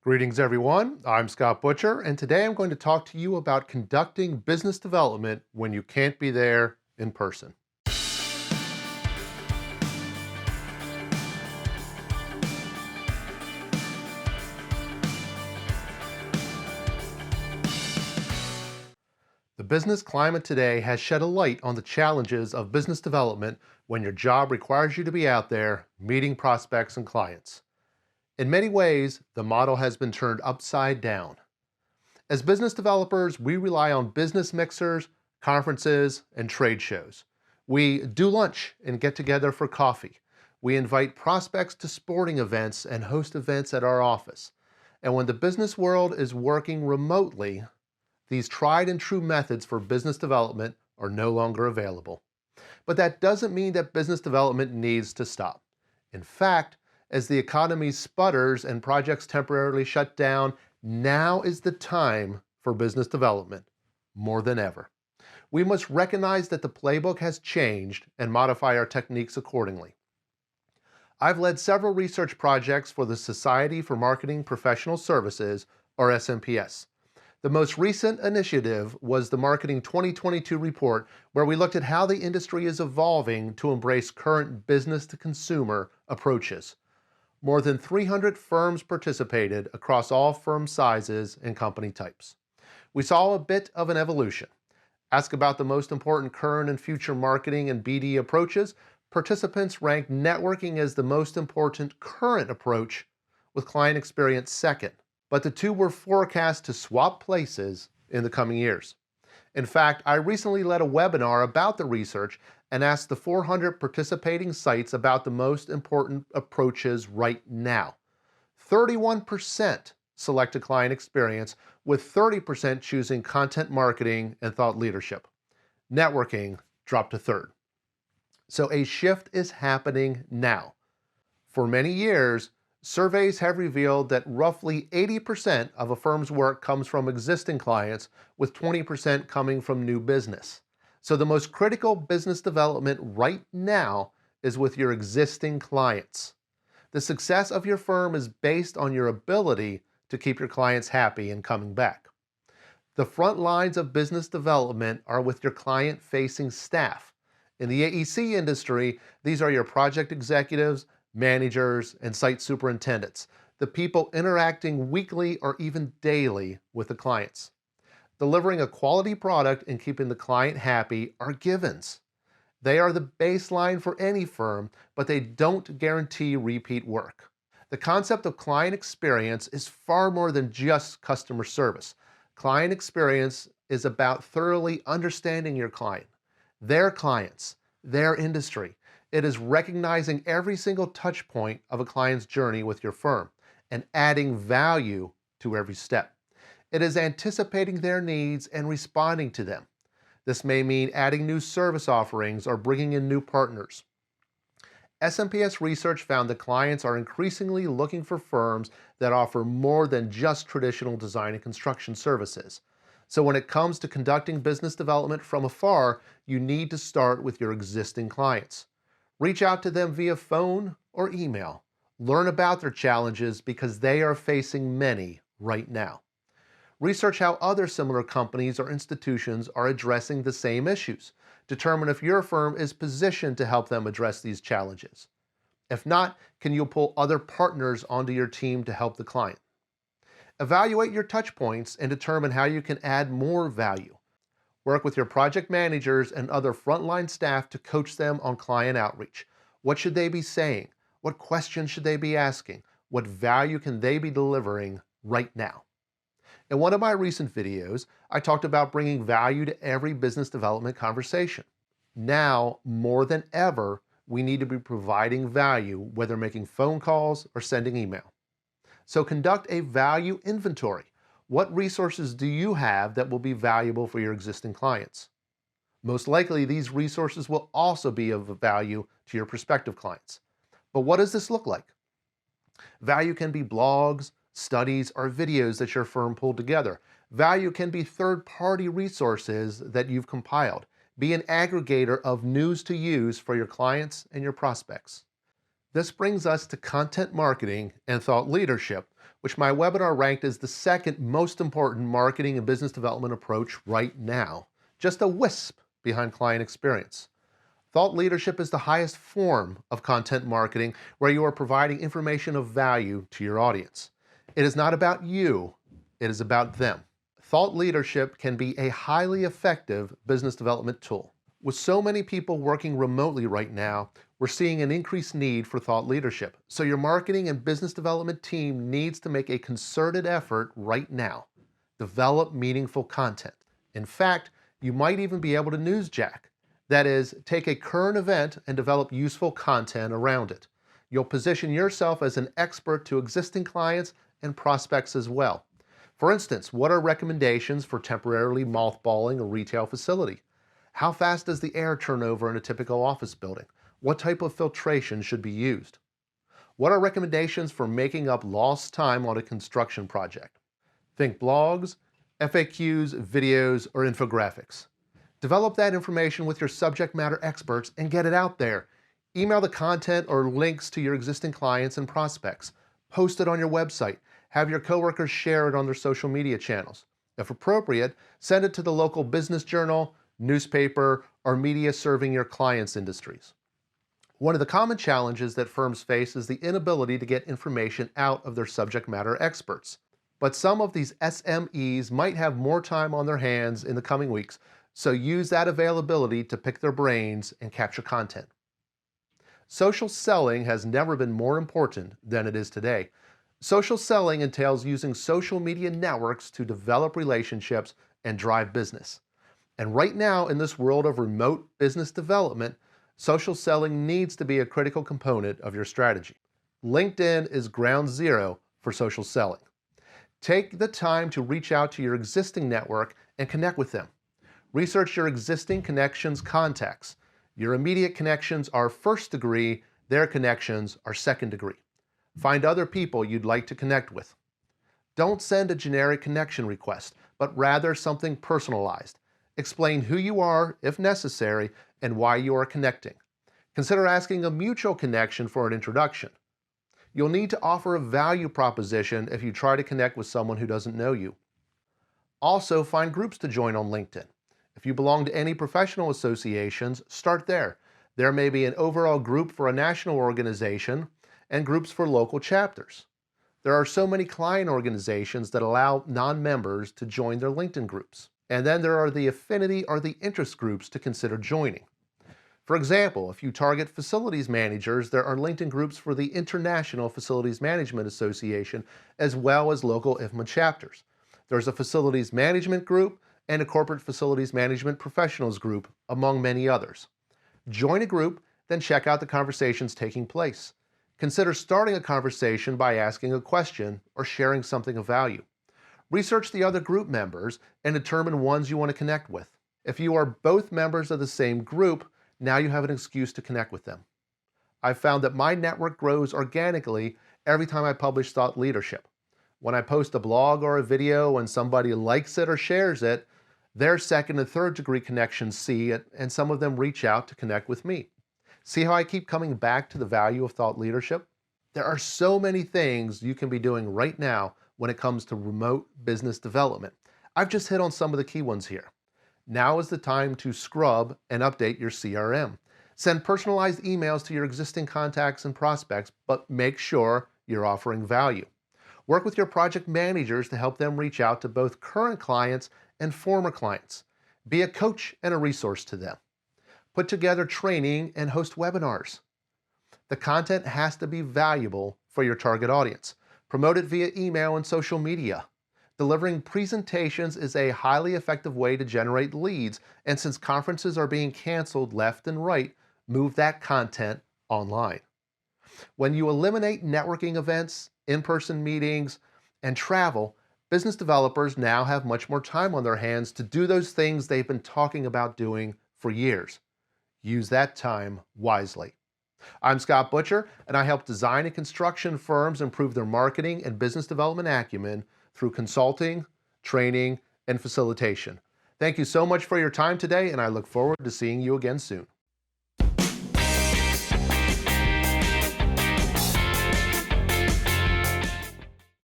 Greetings, everyone. I'm Scott Butcher, and today I'm going to talk to you about conducting business development when you can't be there in person. The business climate today has shed a light on the challenges of business development when your job requires you to be out there meeting prospects and clients. In many ways, the model has been turned upside down. As business developers, we rely on business mixers, conferences, and trade shows. We do lunch and get together for coffee. We invite prospects to sporting events and host events at our office. And when the business world is working remotely, these tried and true methods for business development are no longer available. But that doesn't mean that business development needs to stop. In fact, as the economy sputters and projects temporarily shut down, now is the time for business development, more than ever. We must recognize that the playbook has changed and modify our techniques accordingly. I've led several research projects for the Society for Marketing Professional Services, or SMPS. The most recent initiative was the Marketing 2022 report, where we looked at how the industry is evolving to embrace current business-to-consumer approaches. More than 300 firms participated across all firm sizes and company types. We saw a bit of an evolution. Ask about the most important current and future marketing and BD approaches. Participants ranked networking as the most important current approach, with client experience second. But the two were forecast to swap places in the coming years. In fact, I recently led a webinar about the research and asked the 400 participating sites about the most important approaches right now. 31% selected client experience, with 30% choosing content marketing and thought leadership. Networking dropped to third. So a shift is happening now. For many years, surveys have revealed that roughly 80% of a firm's work comes from existing clients, with 20% coming from new business. So the most critical business development right now is with your existing clients. The success of your firm is based on your ability to keep your clients happy and coming back. The front lines of business development are with your client-facing staff. In the AEC industry, these are your project executives, managers, and site superintendents, the people interacting weekly or even daily with the clients. Delivering a quality product and keeping the client happy are givens. They are the baseline for any firm, but they don't guarantee repeat work. The concept of client experience is far more than just customer service. Client experience is about thoroughly understanding your client, their clients, their industry. It is recognizing every single touch point of a client's journey with your firm and adding value to every step. It is anticipating their needs and responding to them. This may mean adding new service offerings or bringing in new partners. SMPS research found that clients are increasingly looking for firms that offer more than just traditional design and construction services. So when it comes to conducting business development from afar, you need to start with your existing clients. Reach out to them via phone or email. Learn about their challenges because they are facing many right now. Research how other similar companies or institutions are addressing the same issues. Determine if your firm is positioned to help them address these challenges. If not, can you pull other partners onto your team to help the client? Evaluate your touch points and determine how you can add more value. Work with your project managers and other frontline staff to coach them on client outreach. What should they be saying? What questions should they be asking? What value can they be delivering right now? In one of my recent videos, I talked about bringing value to every business development conversation. Now, more than ever, we need to be providing value, whether making phone calls or sending email. So conduct a value inventory. What resources do you have that will be valuable for your existing clients? Most likely, these resources will also be of value to your prospective clients. But what does this look like? Value can be blogs, studies, or videos that your firm pulled together. Value can be third-party resources that you've compiled. Be an aggregator of news to use for your clients and your prospects. This brings us to content marketing and thought leadership, which my webinar ranked as the second most important marketing and business development approach right now, just a wisp behind client experience. Thought leadership is the highest form of content marketing where you are providing information of value to your audience. It is not about you, it is about them. Thought leadership can be a highly effective business development tool. With so many people working remotely right now, we're seeing an increased need for thought leadership. So your marketing and business development team needs to make a concerted effort right now. Develop meaningful content. In fact, you might even be able to newsjack. That is, take a current event and develop useful content around it. You'll position yourself as an expert to existing clients and prospects as well. For instance, what are recommendations for temporarily mothballing a retail facility? How fast does the air turnover in a typical office building? What type of filtration should be used? What are recommendations for making up lost time on a construction project? Think blogs, FAQs, videos, or infographics. Develop that information with your subject matter experts and get it out there. Email the content or links to your existing clients and prospects. Post it on your website. Have your coworkers share it on their social media channels. If appropriate, send it to the local business journal, newspaper, or media serving your clients' industries. One of the common challenges that firms face is the inability to get information out of their subject matter experts. But some of these SMEs might have more time on their hands in the coming weeks, so use that availability to pick their brains and capture content. Social selling has never been more important than it is today. Social selling entails using social media networks to develop relationships and drive business. And right now, in this world of remote business development, social selling needs to be a critical component of your strategy. LinkedIn is ground zero for social selling. Take the time to reach out to your existing network and connect with them. Research your existing connections' contacts. Your immediate connections are first degree, their connections are second degree. Find other people you'd like to connect with. Don't send a generic connection request, but rather something personalized. Explain who you are, if necessary, and why you are connecting. Consider asking a mutual connection for an introduction. You'll need to offer a value proposition if you try to connect with someone who doesn't know you. Also, find groups to join on LinkedIn. If you belong to any professional associations, start there. There may be an overall group for a national organization and groups for local chapters. There are so many client organizations that allow non-members to join their LinkedIn groups. And then there are the affinity or the interest groups to consider joining. For example, if you target facilities managers, there are LinkedIn groups for the International Facilities Management Association, as well as local IFMA chapters. There's a facilities management group and a corporate facilities management professionals group, among many others. Join a group, then check out the conversations taking place. Consider starting a conversation by asking a question or sharing something of value. Research the other group members and determine ones you want to connect with. If you are both members of the same group, now you have an excuse to connect with them. I've found that my network grows organically every time I publish thought leadership. When I post a blog or a video and somebody likes it or shares it, their second and third degree connections see it, and some of them reach out to connect with me. See how I keep coming back to the value of thought leadership? There are so many things you can be doing right now when it comes to remote business development. I've just hit on some of the key ones here. Now is the time to scrub and update your CRM. Send personalized emails to your existing contacts and prospects, but make sure you're offering value. Work with your project managers to help them reach out to both current clients and former clients. Be a coach and a resource to them. Put together training and host webinars. The content has to be valuable for your target audience. Promote it via email and social media. Delivering presentations is a highly effective way to generate leads, and since conferences are being canceled left and right, move that content online. When you eliminate networking events, in-person meetings, and travel, business developers now have much more time on their hands to do those things they've been talking about doing for years. Use that time wisely. I'm Scott Butcher, and I help design and construction firms improve their marketing and business development acumen through consulting, training, and facilitation. Thank you so much for your time today, and I look forward to seeing you again soon.